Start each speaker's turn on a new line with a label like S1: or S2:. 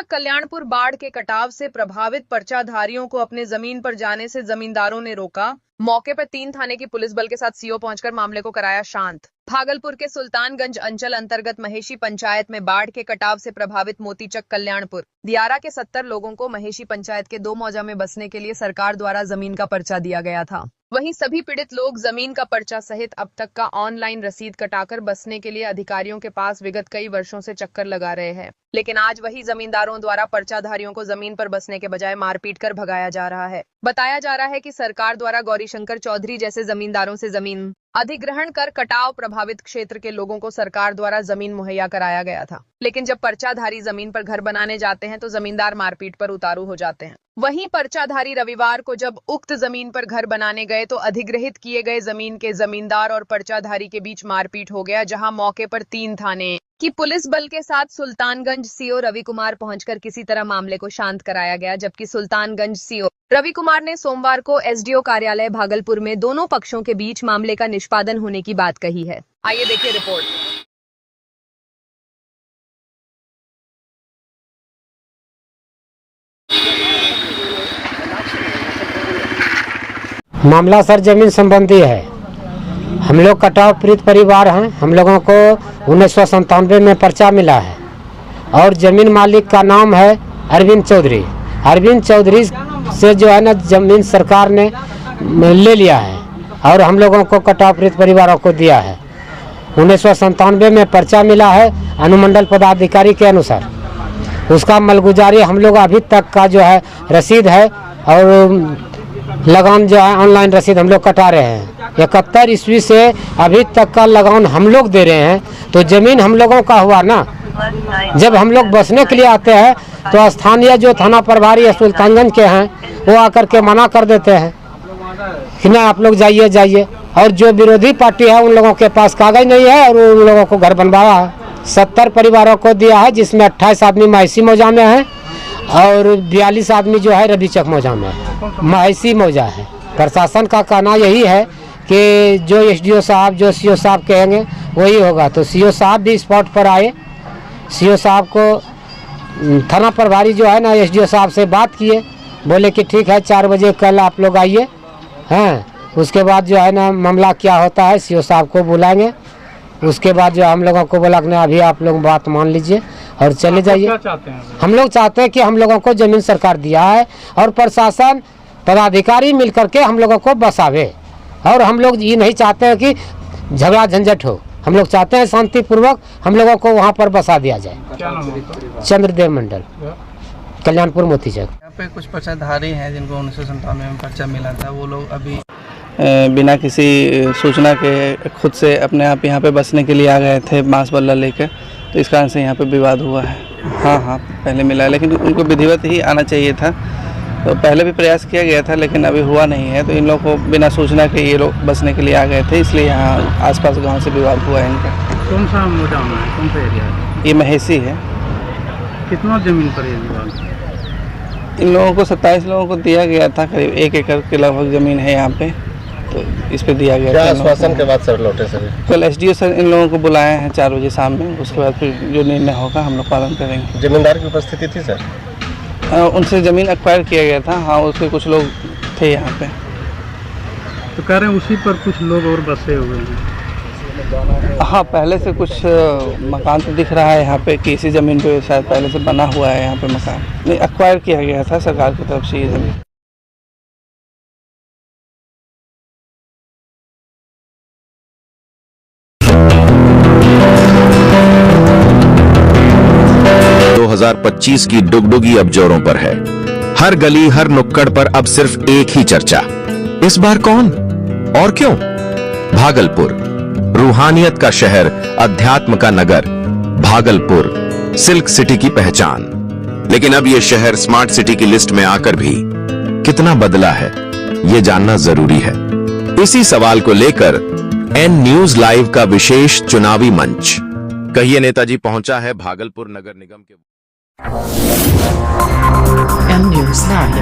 S1: कल्याणपुर बाढ़ के कटाव से प्रभावित पर्चाधारियों को अपने जमीन पर जाने से जमींदारों ने रोका। मौके पर 3 थाने की पुलिस बल के साथ सीओ पहुंचकर मामले को कराया शांत। भागलपुर के सुल्तानगंज अंचल अंतर्गत महेशी पंचायत में बाढ़ के कटाव से प्रभावित मोतीचक कल्याणपुर दियारा के 70 लोगों को महेशी पंचायत के 2 मौजा में बसने के लिए सरकार द्वारा जमीन का पर्चा दिया गया था। वहीं सभी पीड़ित लोग जमीन का पर्चा सहित अब तक का ऑनलाइन रसीद कटाकर बसने के लिए अधिकारियों के पास विगत कई वर्षों से चक्कर लगा रहे हैं, लेकिन आज वही जमींदारों द्वारा पर्चाधारियों को जमीन पर बसने के बजाय मारपीट कर भगाया जा रहा है। बताया जा रहा है कि सरकार द्वारा गौरीशंकर चौधरी जैसे जमींदारों से जमीन अधिग्रहण कर कटाव प्रभावित क्षेत्र के लोगों को सरकार द्वारा जमीन मुहैया कराया गया था, लेकिन जब पर्चाधारी जमीन पर घर बनाने जाते हैं तो जमींदार मारपीट पर उतारू हो जाते हैं। वहीं पर्चाधारी रविवार को जब उक्त जमीन पर घर बनाने गए तो अधिग्रहित किए गए जमीन के जमींदार और पर्चाधारी के बीच मारपीट हो गया, जहां मौके पर 3 थाने की पुलिस बल के साथ सुल्तानगंज सीओ रवि कुमार पहुंचकर किसी तरह मामले को शांत कराया गया, जबकि सुल्तानगंज सीओ रवि कुमार ने सोमवार को एसडीओ कार्यालय भागलपुर में दोनों पक्षों के बीच मामले का निष्पादन होने की बात कही है। आइए देखिए रिपोर्ट।
S2: मामला सर जमीन संबंधी है। हम लोग कटाव पीड़ित परिवार हैं। हम लोगों को 1997 में पर्चा मिला है और जमीन मालिक का नाम है अरविंद चौधरी। अरविंद चौधरी से जो है ना जमीन सरकार ने ले लिया है और हम लोगों को कटाव पीड़ित परिवारों को दिया है। 1997 में पर्चा मिला है अनुमंडल पदाधिकारी के अनुसार। उसका मलगुजारी हम लोग अभी तक का जो है रसीद है और लगान जो है ऑनलाइन रसीद हम लोग कटा रहे हैं। 71 ईस्वी से अभी तक का लगान हम लोग दे रहे हैं, तो जमीन हम लोगों का हुआ ना। जब हम लोग बसने के लिए आते हैं तो स्थानीय जो थाना प्रभारी सुल्तानगंज के हैं वो आकर के मना कर देते हैं कि ना आप लोग जाइए जाइए, और जो विरोधी पार्टी है उन लोगों के पास कागज नहीं है और उन लोगों को घर बनवाया है। 70 परिवारों को दिया है, जिसमें 28 आदमी महेशी मौजा में है और 42 आदमी जो है रविचक मौजा में है। महेशी मौजा है। प्रशासन का कहना यही है कि जो एसडीओ साहब जो सीओ साहब कहेंगे वही होगा, तो सीओ साहब भी स्पॉट पर आए। सीओ साहब को थाना प्रभारी जो है ना एसडीओ साहब से बात किए, बोले कि ठीक है 4 बजे कल आप लोग आइए हैं। उसके बाद जो है ना मामला क्या होता है सीओ साहब को बुलाएंगे। उसके बाद जो हम लोगों को बोला कि अभी आप लोग बात मान लीजिए और चले जाइए। हम लोग चाहते हैं कि हम लोगों को जमीन सरकार दिया है और प्रशासन पदाधिकारी मिल करके हम लोगों को बसावे, और हम लोग ये नहीं चाहते हैं कि झगड़ा झंझट हो। हम लोग चाहते हैं शांतिपूर्वक हम लोगों को वहाँ पर बसा दिया जाए। चंद्रदेव मंडल, कल्याणपुर मोतीचक।
S3: यहाँ पे कुछ पर्चाधारी हैं जिनको 1997 में पर्चा मिला था। वो लोग अभी बिना किसी सूचना के खुद से अपने आप यहाँ पे बसने के लिए आ गए थे बांस बल्ला लेकर, तो इस कारण से यहाँ पे विवाद हुआ है। हाँ पहले मिला है, लेकिन उनको विधिवत ही आना चाहिए था। तो पहले भी प्रयास किया गया था लेकिन अभी हुआ नहीं है, तो इन लोगों को बिना सूचना के ये लोग बसने के लिए आ गए थे, इसलिए यहाँ आसपास गांव से विवाद हुआ है इनका।
S4: कौन सा मौजा में है, कौन सा एरिया है?
S3: ये महेशी है।
S4: कितना जमीन पर ये विवाद?
S3: इन लोगों को 27 लोगों को दिया गया था, करीब 1 एकड़ के लगभग ज़मीन है यहाँ पे, तो इस पे दिया गया।
S5: क्या आश्वासन के बाद सर लौटे सर?
S3: कल एसडीओ सर इन लोगों को बुलाए हैं 4 बजे शाम में। उसके बाद फिर जो निर्णय होगा हम लोग पालन करेंगे।
S5: जमींदार की उपस्थिति थी सर?
S3: उनसे ज़मीन एक्वायर किया गया था। हाँ, उसके कुछ लोग थे यहाँ पे।
S4: तो कह रहे हैं उसी पर कुछ लोग और बसे हुए हैं।
S3: हाँ, पहले से कुछ मकान तो दिख रहा है यहाँ पे कि इसी ज़मीन पे शायद पहले से बना हुआ है यहाँ पे मकान। नहीं, एक्वायर किया गया था सरकार की तरफ से ये ज़मीन।
S6: की डुगडुगी अब जोरों पर है। हर गली हर नुक्कड़ पर अब सिर्फ एक ही चर्चा। इस बार कौन और क्यों? भागलपुर, रूहानियत का शहर, अध्यात्म का नगर। भागलपुर सिल्क सिटी की पहचान। लेकिन अब यह शहर स्मार्ट सिटी की लिस्ट में आकर भी कितना बदला है, यह जानना जरूरी है। इसी सवाल को लेकर एन न्यूज लाइव का विशेष चुनावी मंच कहिए नेताजी पहुंचा है भागलपुर नगर निगम के।
S7: M News Live.